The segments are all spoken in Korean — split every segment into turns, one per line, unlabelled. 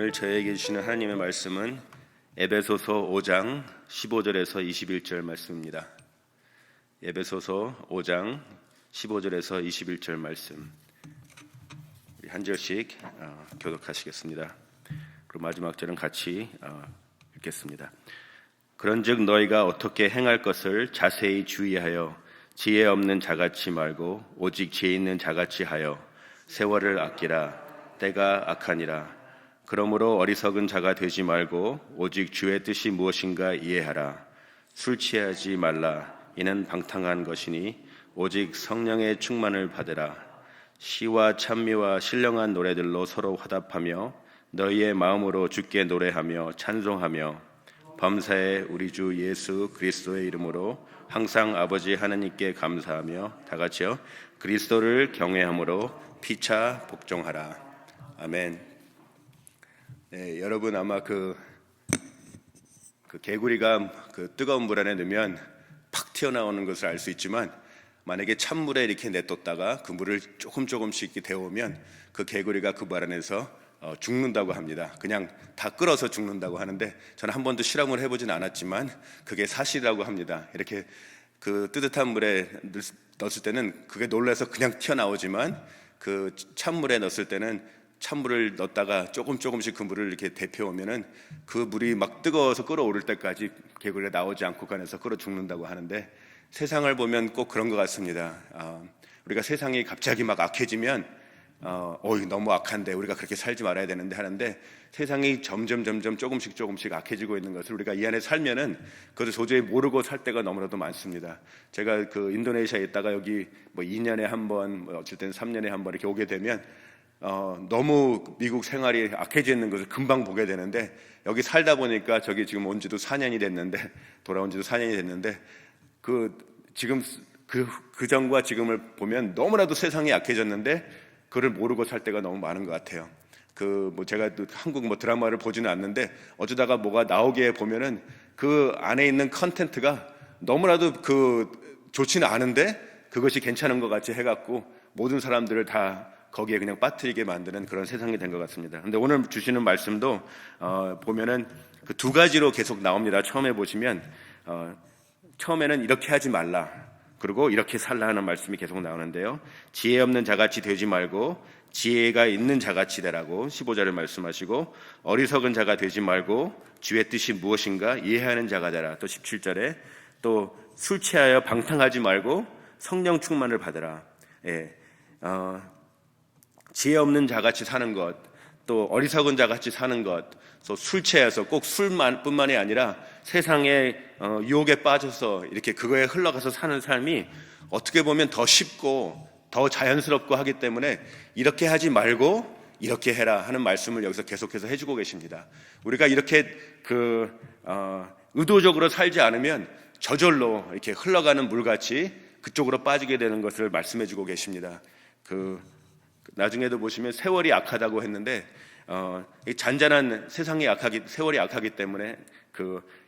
오늘 저에게 주시는 하나님의 말씀은 에베소서 5장 15절에서 21절 말씀입니다. 에베소서 5장 15절에서 21절 말씀, 우리 한 절씩 교독하시겠습니다. 그리고 마지막 절은 같이 읽겠습니다. 그런즉 너희가 어떻게 행할 것을 자세히 주의하여 지혜 없는 자같이 말고 오직 지혜 있는 자같이 하여 세월을 아끼라. 때가 악하니라. 그러므로 어리석은 자가 되지 말고 오직 주의 뜻이 무엇인가 이해하라. 술 취하지 말라. 이는 방탕한 것이니 오직 성령의 충만을 받으라. 시와 찬미와 신령한 노래들로 서로 화답하며 너희의 마음으로 주께 노래하며 찬송하며 범사에 우리 주 예수 그리스도의 이름으로 항상 아버지 하나님께 감사하며 다 같이요. 그리스도를 경외함으로 피차 복종하라. 아멘. 네, 여러분 아마 그 개구리가 그 뜨거운 물 안에 넣으면 팍 튀어나오는 것을 알 수 있지만, 만약에 찬물에 이렇게 내뒀다가 그 물을 조금씩 이렇게 데우면 그 개구리가 그 물 안에서 죽는다고 합니다. 그냥 다 끓어서 죽는다고 하는데, 저는 한 번도 실험을 해보진 않았지만 그게 사실이라고 합니다. 이렇게 그 뜨뜻한 물에 넣었을 때는 그게 놀라서 그냥 튀어나오지만, 그 찬물에 넣었을 때는 찬물을 넣었다가 조금씩 그 물을 이렇게 데펴오면은 그 물이 막 뜨거워서 끓어오를 때까지 개구리가 나오지 않고 그 안에서 끓어 죽는다고 하는데, 세상을 보면 꼭 그런 것 같습니다. 우리가 세상이 갑자기 막 악해지면 너무 악한데 우리가 그렇게 살지 말아야 되는데 하는데, 세상이 점점 조금씩 악해지고 있는 것을 우리가 이 안에 살면은 그것을 도저히 모르고 살 때가 너무나도 많습니다. 제가 그 인도네시아에 있다가 여기 뭐 2년에 한 번, 어쩔 때는 3년에 한 번 이렇게 오게 되면 너무 미국 생활이 악해지는 것을 금방 보게 되는데, 여기 살다 보니까 저기 지금 온 지도 4년이 됐는데, 돌아온 지도 4년이 됐는데, 지금 그 전과 지금을 보면 너무나도 세상이 약해졌는데 그걸 모르고 살 때가 너무 많은 것 같아요. 제가 또 한국 드라마를 보지는 않는데 어쩌다가 뭐가 나오게 보면은 그 안에 있는 컨텐츠가 너무나도 좋지는 않은데 그것이 괜찮은 것 같이 해갖고 모든 사람들을 다 거기에 그냥 빠뜨리게 만드는 그런 세상이 된 것 같습니다. 근데 오늘 주시는 말씀도 보면은 그 두 가지로 계속 나옵니다. 처음에 보시면 처음에는 이렇게 하지 말라, 그리고 이렇게 살라 하는 말씀이 계속 나오는데요. 지혜 없는 자같이 되지 말고 지혜가 있는 자같이 되라고 15절을 말씀하시고, 어리석은 자가 되지 말고 주의 뜻이 무엇인가 이해하는 자가 되라. 또 17절에 또 술 취하여 방탕하지 말고 성령 충만을 받으라. 지혜 없는 자같이 사는 것, 또 어리석은 자같이 사는 것, 또 술 취해서 꼭 술뿐만이 아니라 세상의 유혹에 빠져서 이렇게 그거에 흘러가서 사는 삶이 어떻게 보면 더 쉽고 더 자연스럽고 하기 때문에 이렇게 하지 말고 이렇게 해라 하는 말씀을 여기서 계속해서 해주고 계십니다. 우리가 이렇게 의도적으로 살지 않으면 저절로 이렇게 흘러가는 물같이 그쪽으로 빠지게 되는 것을 말씀해주고 계십니다. 나중에도 보시면 세월이 악하다고 했는데, 이 잔잔한 세상이 세월이 악하기 때문에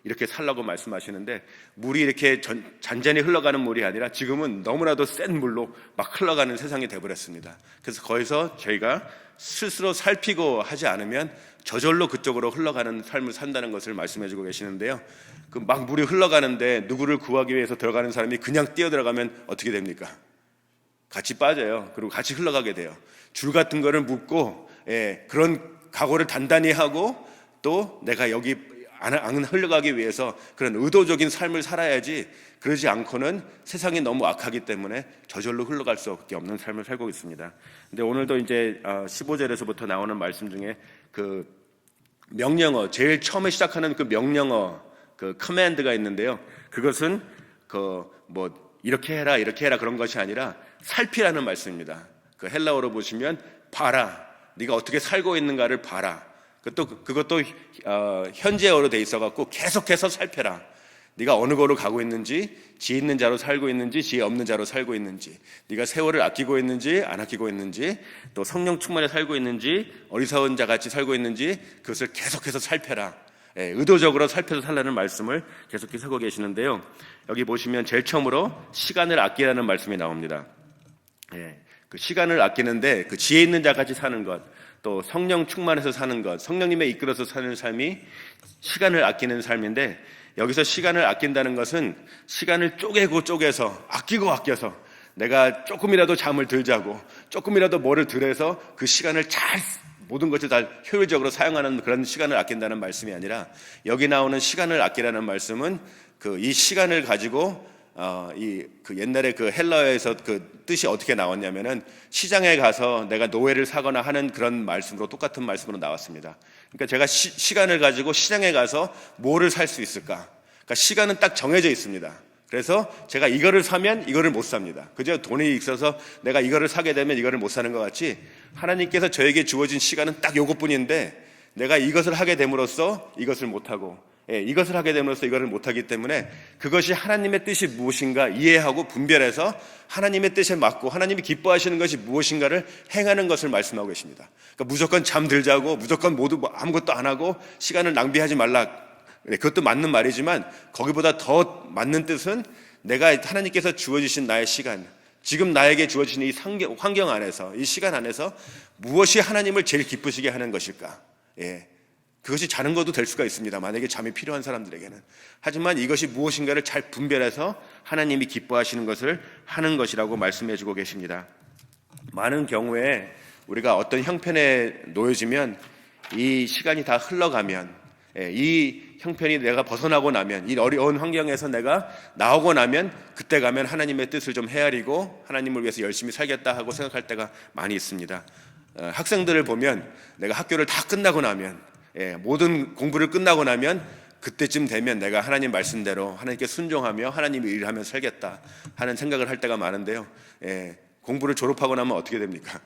이렇게 살라고 말씀하시는데, 물이 이렇게 잔잔히 흘러가는 물이 아니라 지금은 너무나도 센 물로 막 흘러가는 세상이 되어버렸습니다. 그래서 거기서 저희가 스스로 살피고 하지 않으면 저절로 그쪽으로 흘러가는 삶을 산다는 것을 말씀해주고 계시는데요. 막 물이 흘러가는데 누구를 구하기 위해서 들어가는 사람이 그냥 뛰어들어가면 어떻게 됩니까? 같이 빠져요. 그리고 같이 흘러가게 돼요. 줄 같은 거를 묶고 그런 각오를 단단히 하고, 또 내가 여기 안 흘러가기 위해서 그런 의도적인 삶을 살아야지, 그러지 않고는 세상이 너무 악하기 때문에 저절로 흘러갈 수밖에 없는 삶을 살고 있습니다. 근데 오늘도 이제 15절에서부터 나오는 말씀 중에 그 명령어, 제일 처음에 시작하는 그 명령어, 그 커맨드가 있는데요. 그것은 이렇게 해라 그런 것이 아니라 살피라는 말씀입니다. 그 헬라어로 보시면 봐라, 네가 어떻게 살고 있는가를 봐라. 그것도 현재어로 돼 있어갖고 계속해서 살펴라. 네가 어느 거로 가고 있는지, 지혜 있는 자로 살고 있는지 지혜 없는 자로 살고 있는지, 네가 세월을 아끼고 있는지 안 아끼고 있는지, 또 성령 충만에 살고 있는지 어리석은 자같이 살고 있는지, 그것을 계속해서 살펴라. 의도적으로 살펴서 살라는 말씀을 계속해서 하고 계시는데요. 여기 보시면 제일 처음으로 시간을 아끼라는 말씀이 나옵니다. 그 시간을 아끼는데 그 지혜 있는 자같이 사는 것, 또 성령 충만해서 사는 것, 성령님에 이끌어서 사는 삶이 시간을 아끼는 삶인데, 여기서 시간을 아낀다는 것은 시간을 쪼개서 아껴서 내가 조금이라도 잠을 덜 자고 조금이라도 뭐를 덜 해서 그 시간을 모든 것을 다 효율적으로 사용하는 그런 시간을 아낀다는 말씀이 아니라, 여기 나오는 시간을 아끼라는 말씀은 이 시간을 가지고 옛날에 그 헬라어에서 그 뜻이 어떻게 나왔냐면은, 시장에 가서 내가 노예를 사거나 하는 그런 말씀으로, 똑같은 말씀으로 나왔습니다. 그러니까 제가 시간을 가지고 시장에 가서 뭐를 살 수 있을까? 그러니까 시간은 딱 정해져 있습니다. 그래서 제가 이거를 사면 이거를 못 삽니다. 그저 돈이 있어서 내가 이거를 사게 되면 이거를 못 사는 것 같이, 하나님께서 저에게 주어진 시간은 딱 요것뿐인데, 내가 이것을 하게 됨으로써 이것을 못하고, 이것을 하게 됨으로써 이것을 못하기 때문에, 그것이 하나님의 뜻이 무엇인가 이해하고 분별해서 하나님의 뜻에 맞고 하나님이 기뻐하시는 것이 무엇인가를 행하는 것을 말씀하고 계십니다. 그러니까 무조건 잠들자고, 무조건 모두 아무것도 안 하고 시간을 낭비하지 말라, 그것도 맞는 말이지만, 거기보다 더 맞는 뜻은 내가 하나님께서 주어주신 나의 시간, 지금 나에게 주어지신 이 환경 안에서, 이 시간 안에서 무엇이 하나님을 제일 기쁘시게 하는 것일까? 그것이 자는 것도 될 수가 있습니다, 만약에 잠이 필요한 사람들에게는. 하지만 이것이 무엇인가를 잘 분별해서 하나님이 기뻐하시는 것을 하는 것이라고 말씀해 주고 계십니다. 많은 경우에 우리가 어떤 형편에 놓여지면, 이 시간이 다 흘러가면, 이 형편이 내가 벗어나고 나면, 이 어려운 환경에서 내가 나오고 나면, 그때 가면 하나님의 뜻을 좀 헤아리고 하나님을 위해서 열심히 살겠다 하고 생각할 때가 많이 있습니다. 학생들을 보면, 내가 학교를 다 끝나고 나면, 모든 공부를 끝나고 나면, 그때쯤 되면 내가 하나님 말씀대로 하나님께 순종하며 하나님의 일을 하며 살겠다 하는 생각을 할 때가 많은데요, 공부를 졸업하고 나면 어떻게 됩니까?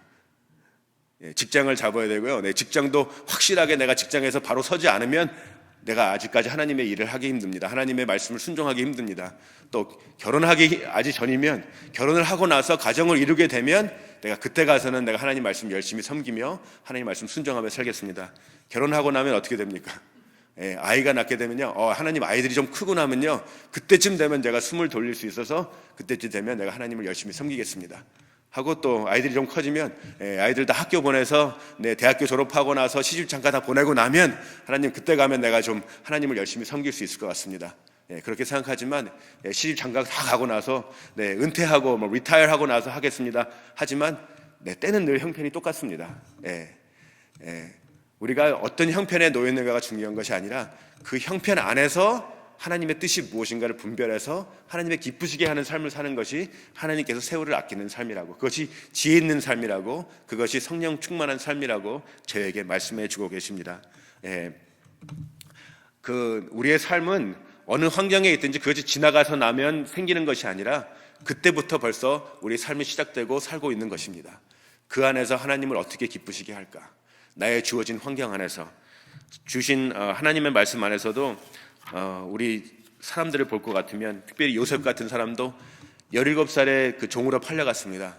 직장을 잡아야 되고요. 직장도 확실하게 내가 직장에서 바로 서지 않으면 내가 아직까지 하나님의 일을 하기 힘듭니다. 하나님의 말씀을 순종하기 힘듭니다. 또 결혼하기 아직 전이면, 결혼을 하고 나서 가정을 이루게 되면 내가 그때 가서는 내가 하나님 말씀 열심히 섬기며 하나님 말씀 순종하며 살겠습니다. 결혼하고 나면 어떻게 됩니까? 아이가 낳게 되면요, 하나님 아이들이 좀 크고 나면요, 그때쯤 되면 제가 숨을 돌릴 수 있어서 그때쯤 되면 내가 하나님을 열심히 섬기겠습니다 하고, 또 아이들이 좀 커지면 아이들 다 학교 보내서 대학교 졸업하고 나서 시집 잠깐 다 보내고 나면, 하나님 그때 가면 내가 좀 하나님을 열심히 섬길 수 있을 것 같습니다. 그렇게 생각하지만, 시집 장가 다 가고 나서 은퇴하고 리타이어 하고 나서 하겠습니다 하지만 때는 늘 형편이 똑같습니다. 우리가 어떤 형편에 놓여 있는가가 중요한 것이 아니라, 그 형편 안에서 하나님의 뜻이 무엇인가를 분별해서 하나님의 기쁘시게 하는 삶을 사는 것이 하나님께서 세월을 아끼는 삶이라고, 그것이 지혜 있는 삶이라고, 그것이 성령 충만한 삶이라고 저에게 말씀해 주고 계십니다. 우리의 삶은 어느 환경에 있든지 그것이 지나가서 나면 생기는 것이 아니라, 그때부터 벌써 우리의 삶이 시작되고 살고 있는 것입니다. 그 안에서 하나님을 어떻게 기쁘시게 할까? 나의 주어진 환경 안에서 주신 하나님의 말씀 안에서도 우리 사람들을 볼 것 같으면, 특별히 요셉 같은 사람도 17살에 그 종으로 팔려갔습니다.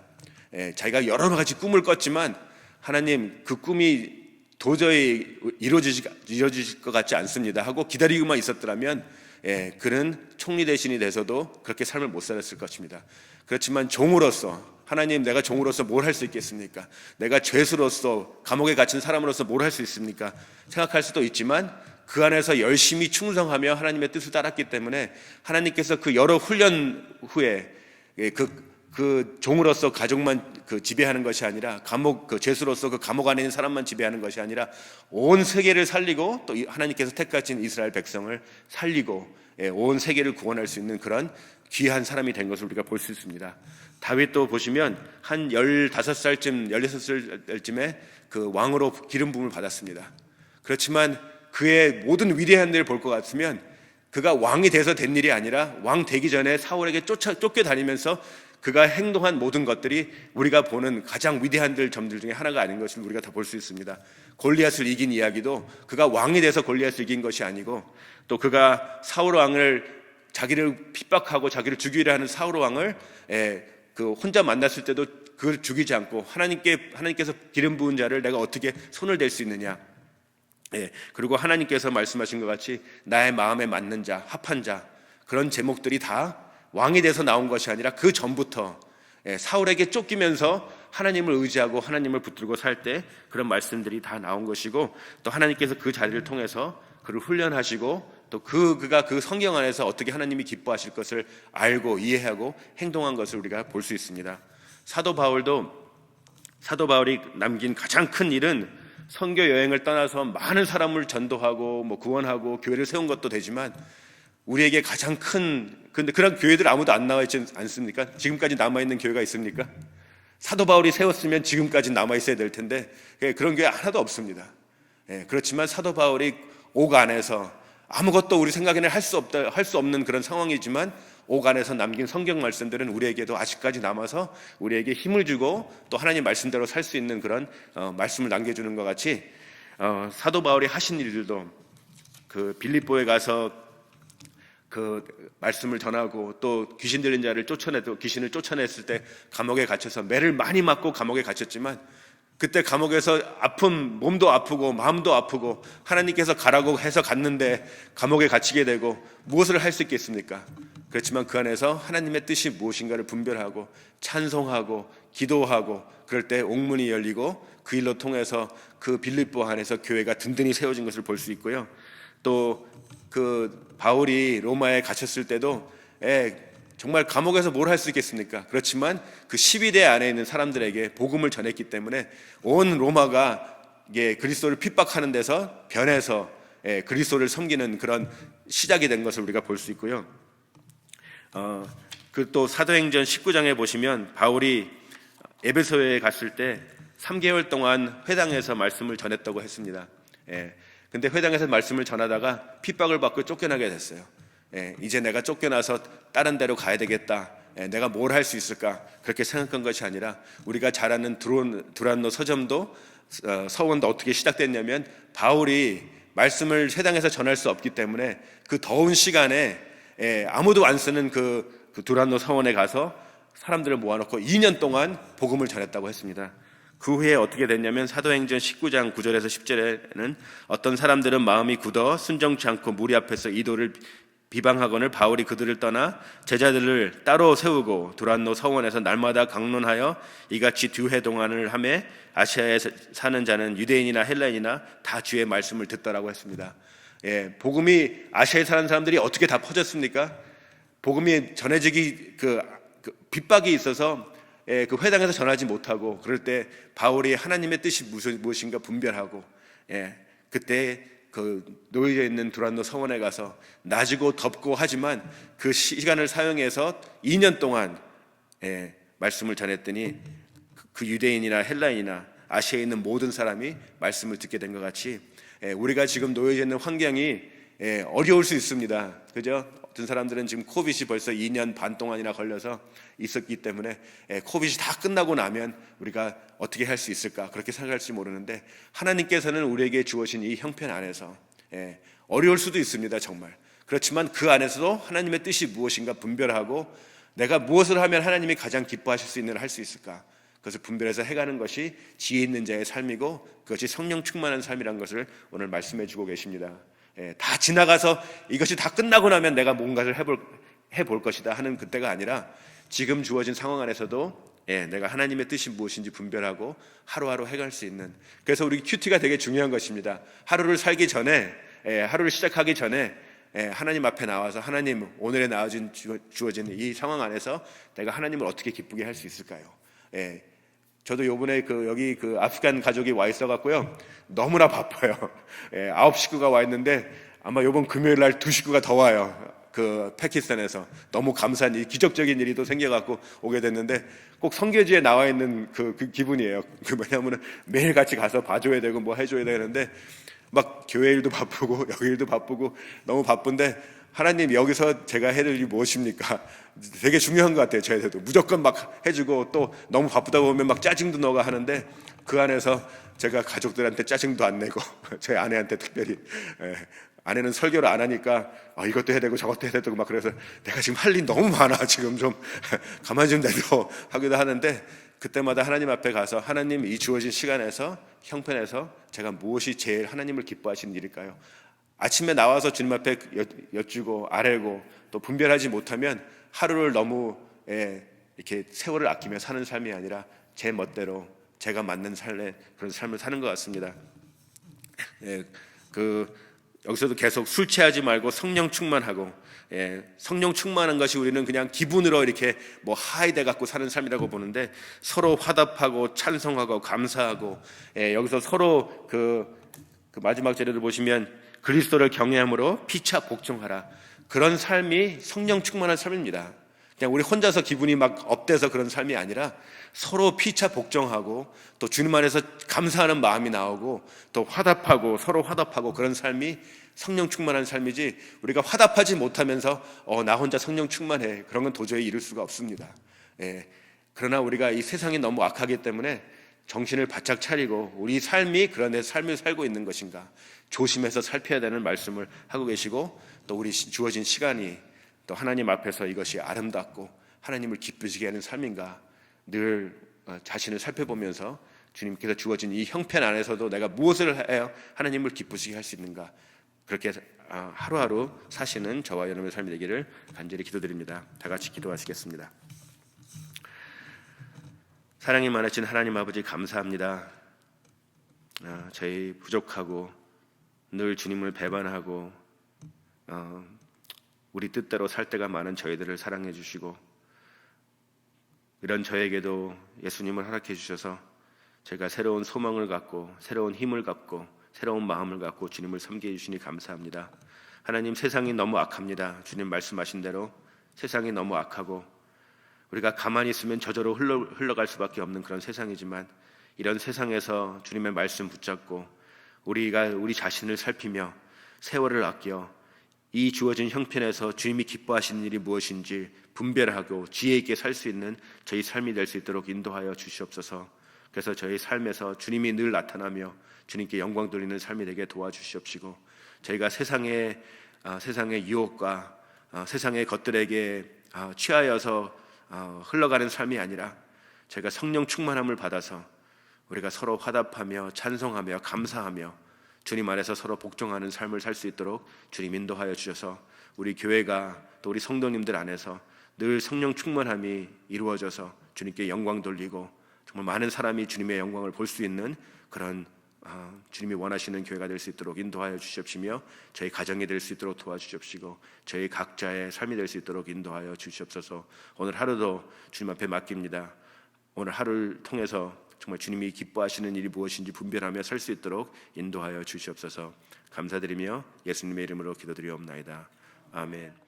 자기가 여러 가지 꿈을 꿨지만, 하나님 그 꿈이 도저히 이루어질 것 같지 않습니다 하고 기다리고만 있었더라면, 그는 총리 대신이 돼서도 그렇게 삶을 못 살았을 것입니다. 그렇지만 종으로서, 하나님 내가 종으로서 뭘 할 수 있겠습니까? 내가 죄수로서, 감옥에 gat힌 사람으로서 뭘 할 수 있습니까? 생각할 수도 있지만, 그 안에서 열심히 충성하며 하나님의 뜻을 따랐기 때문에, 하나님께서 그 여러 훈련 후에 그 종으로서 가족만 지배하는 것이 아니라, 죄수로서 그 감옥 안에 있는 사람만 지배하는 것이 아니라, 온 세계를 살리고, 또 하나님께서 택하신 이스라엘 백성을 살리고, 온 세계를 구원할 수 있는 그런 귀한 사람이 된 것을 우리가 볼 수 있습니다. 다윗도 보시면 한 15살쯤 16살쯤에 그 왕으로 기름 부음을 받았습니다. 그렇지만 그의 모든 위대한 일을 볼 것 같으면, 그가 왕이 돼서 된 일이 아니라, 왕 되기 전에 사울에게 쫓겨다니면서 그가 행동한 모든 것들이 우리가 보는 가장 위대한 점들 중에 하나가 아닌 것을 우리가 다 볼 수 있습니다. 골리앗을 이긴 이야기도 그가 왕이 돼서 골리앗을 이긴 것이 아니고, 또 그가 사울 왕을, 자기를 핍박하고 자기를 죽이려 하는 사울 왕을 혼자 만났을 때도 그걸 죽이지 않고, 하나님께서 기름 부은 자를 내가 어떻게 손을 댈 수 있느냐, 그리고 하나님께서 말씀하신 것 같이 나의 마음에 맞는 자, 합한 자, 그런 제목들이 다 왕이 돼서 나온 것이 아니라, 그 전부터 사울에게 쫓기면서
하나님을 의지하고 하나님을 붙들고 살 때 그런 말씀들이 다 나온 것이고, 또 하나님께서 그 자리를 통해서 그를 훈련하시고 또 그가 그 성경 안에서 어떻게 하나님이 기뻐하실 것을 알고 이해하고 행동한 것을 우리가 볼 수 있습니다. 사도 바울이 남긴 가장 큰 일은 선교 여행을 떠나서 많은 사람을 전도하고 구원하고 교회를 세운 것도 되지만, 우리에게 가장 근데 그런 교회들 아무도 안 나와 있지 않습니까? 지금까지 남아있는 교회가 있습니까? 사도 바울이 세웠으면 지금까지 남아있어야 될 텐데 그런 교회 하나도 없습니다. 그렇지만 사도 바울이 옥 안에서 아무것도 우리 생각에는 할 수 없는 그런 상황이지만 옥 안에서 남긴 성경 말씀들은 우리에게도 아직까지 남아서 우리에게 힘을 주고 또 하나님 말씀대로 살 수 있는 그런 말씀을 남겨주는 것 같이, 사도 바울이 하신 일들도 그 빌립보에 가서 그 말씀을 전하고 또 귀신 들린 자를 귀신을 쫓아냈을 때 감옥에 갇혀서 매를 많이 맞고 감옥에 갇혔지만, 그때 감옥에서 몸도 아프고 마음도 아프고 하나님께서 가라고 해서 갔는데 감옥에 갇히게 되고 무엇을 할 수 있겠습니까? 그렇지만 그 안에서 하나님의 뜻이 무엇인가를 분별하고 찬송하고 기도하고 그럴 때 옥문이 열리고 그 일로 통해서 그 빌립보 안에서 교회가 든든히 세워진 것을 볼 수 있고요. 또 그 바울이 로마에 갇혔을 때도 정말 감옥에서 뭘 할 수 있겠습니까? 그렇지만 그 12대 안에 있는 사람들에게 복음을 전했기 때문에 온 로마가 그리스도를 핍박하는 데서 변해서 그리스도를 섬기는 그런 시작이 된 것을 우리가 볼 수 있고요. 그 또 사도행전 19장에 보시면 바울이 에베소에 갔을 때 3개월 동안 회당에서 말씀을 전했다고 했습니다. 근데 회당에서 말씀을 전하다가 핍박을 받고 쫓겨나게 됐어요. 이제 내가 쫓겨나서 다른 데로 가야 되겠다, 내가 뭘 할 수 있을까, 그렇게 생각한 것이 아니라 우리가 잘 아는 두란노 서점도 서원도 어떻게 시작됐냐면, 바울이 말씀을 회당에서 전할 수 없기 때문에 그 더운 시간에 아무도 안 쓰는 그 두란노 서원에 가서 사람들을 모아놓고 2년 동안 복음을 전했다고 했습니다. 그 후에 어떻게 됐냐면 사도행전 19장 9절에서 10절에는 어떤 사람들은 마음이 굳어 순정치 않고 무리 앞에서 이도를 비방하거늘 바울이 그들을 떠나 제자들을 따로 세우고 두란노 서원에서 날마다 강론하여 이같이 두해 동안을 하며 아시아에 사는 자는 유대인이나 헬라인이나 다 주의 말씀을 듣더라고 했습니다. 복음이 아시아에 사는 사람들이 어떻게 다 퍼졌습니까? 복음이 전해지기 그 핍박이 있어서 그 회당에서 전하지 못하고, 그럴 때 바울이 하나님의 뜻이 무엇인가 분별하고 그때 그 놓여져 있는 두란노 서원에 가서 낮이고 덥고 하지만 그 시간을 사용해서 2년 동안 말씀을 전했더니 그 유대인이나 헬라인이나 아시아에 있는 모든 사람이 말씀을 듣게 된 것 같이, 우리가 지금 놓여져 있는 환경이 어려울 수 있습니다. 그죠? 어떤 사람들은 지금 코비드이 벌써 2년 반 동안이나 걸려서 있었기 때문에 코비드이 다 끝나고 나면 우리가 어떻게 할 수 있을까 그렇게 생각할지 모르는데, 하나님께서는 우리에게 주어진 이 형편 안에서 어려울 수도 있습니다. 정말. 그렇지만 그 안에서도 하나님의 뜻이 무엇인가 분별하고 내가 무엇을 하면 하나님이 가장 기뻐하실 수 있는 일을 할 수 있을까, 그것을 분별해서 해가는 것이 지혜 있는 자의 삶이고 그것이 성령 충만한 삶이라는 것을 오늘 말씀해 주고 계십니다. 다 지나가서 이것이 다 끝나고 나면 내가 뭔가를 해볼 것이다 하는 그때가 아니라 지금 주어진 상황 안에서도 내가 하나님의 뜻이 무엇인지 분별하고 하루하루 해갈 수 있는, 그래서 우리 큐티가 되게 중요한 것입니다. 하루를 살기 전에, 하루를 시작하기 전에 하나님 앞에 나와서 하나님, 오늘에 주어진 이 상황 안에서 내가 하나님을 어떻게 기쁘게 할 수 있을까요? 저도 요번에 여기 아프간 가족이 와 있어갖고요, 너무나 바빠요. 9식구가 와 있는데 아마 요번 금요일 날 2식구가 더 와요. 파키스탄에서. 너무 감사한 이 기적적인 일이 또 생겨갖고 오게 됐는데 꼭 성교지에 나와 있는 그 기분이에요. 왜냐하면 매일 같이 가서 봐줘야 되고 뭐 해줘야 되는데 막 교회 일도 바쁘고 여기 일도 바쁘고 너무 바쁜데, 하나님 여기서 제가 해야 될 일이 무엇입니까? 되게 중요한 것 같아요. 저희들도 무조건 막 해주고 또 너무 바쁘다 보면 막 짜증도 너가 하는데, 그 안에서 제가 가족들한테 짜증도 안 내고 저희 아내한테 특별히, 아내는 설교를 안 하니까 이것도 해야 되고 저것도 해야 되고 막 그래서 내가 지금 할 일 너무 많아, 지금 좀 가만히 좀 내둬 하기도 하는데, 그때마다 하나님 앞에 가서 하나님, 이 주어진 시간에서 형편에서 제가 무엇이 제일 하나님을 기뻐하시는 일일까요? 아침에 나와서 주님 앞에 여쭈고 아뢰고 또 분별하지 못하면 하루를 너무 이렇게 세월을 아끼며 사는 삶이 아니라 제 멋대로 제가 맞는 그런 삶을 사는 것 같습니다. 여기서도 계속 술 취하지 말고 성령 충만하고, 성령 충만한 것이 우리는 그냥 기분으로 이렇게 뭐 하이돼 갖고 사는 삶이라고 보는데, 서로 화답하고 찬송하고 감사하고, 여기서 서로 그 마지막 절에를 보시면 그리스도를 경외함으로 피차 복종하라. 그런 삶이 성령 충만한 삶입니다. 그냥 우리 혼자서 기분이 막 업돼서 그런 삶이 아니라 서로 피차 복종하고 또 주님 안에서 감사하는 마음이 나오고 또 화답하고 서로 화답하고 그런 삶이 성령 충만한 삶이지, 우리가 화답하지 못하면서 나 혼자 성령 충만해, 그런 건 도저히 이룰 수가 없습니다. 그러나 우리가 이 세상이 너무 악하기 때문에 정신을 바짝 차리고 우리 삶이 그런 데 삶을 살고 있는 것인가 조심해서 살펴야 되는 말씀을 하고 계시고, 또 우리 주어진 시간이 또 하나님 앞에서 이것이 아름답고 하나님을 기쁘시게 하는 삶인가 늘 자신을 살펴보면서 주님께서 주어진 이 형편 안에서도 내가 무엇을 해야 하나님을 기쁘시게 할 수 있는가, 그렇게 하루하루 사시는 저와 여러분의 삶이 되기를 간절히 기도드립니다. 다 같이 기도하시겠습니다. 사랑이 많으신 하나님 아버지, 감사합니다. 저희 부족하고 늘 주님을 배반하고 우리 뜻대로 살 때가 많은 저희들을 사랑해 주시고, 이런 저에게도 예수님을 허락해 주셔서 제가 새로운 소망을 갖고 새로운 힘을 갖고 새로운 마음을 갖고 주님을 섬기게 해주시니 감사합니다. 하나님, 세상이 너무 악합니다. 주님 말씀하신 대로 세상이 너무 악하고 우리가 가만히 있으면 저절로 흘러갈 수밖에 없는 그런 세상이지만, 이런 세상에서 주님의 말씀 붙잡고 우리가 우리 자신을 살피며 세월을 아껴 이 주어진 형편에서 주님이 기뻐하시는 일이 무엇인지 분별하고 지혜 있게 살 수 있는 저희 삶이 될 수 있도록 인도하여 주시옵소서. 그래서 저희 삶에서 주님이 늘 나타나며 주님께 영광 돌리는 삶이 되게 도와주시옵시고, 저희가 세상의 유혹과 세상의 것들에게 취하여서 흘러가는 삶이 아니라 저희가 성령 충만함을 받아서 우리가 서로 화답하며 찬송하며 감사하며 주님 안에서 서로 복종하는 삶을 살 수 있도록 주님 인도하여 주셔서 우리 교회가 또 우리 성도님들 안에서 늘 성령 충만함이 이루어져서 주님께 영광 돌리고 정말 많은 사람이 주님의 영광을 볼 수 있는 그런 주님이 원하시는 교회가 될 수 있도록 인도하여 주시옵시며, 저희 가정이 될 수 있도록 도와주시옵시고 저희 각자의 삶이 될 수 있도록 인도하여 주시옵소서. 오늘 하루도 주님 앞에 맡깁니다. 오늘 하루를 통해서 정말 주님이 기뻐하시는 일이 무엇인지 분별하며 살 수 있도록 인도하여 주시옵소서. 감사드리며 예수님의 이름으로 기도드리옵나이다. 아멘.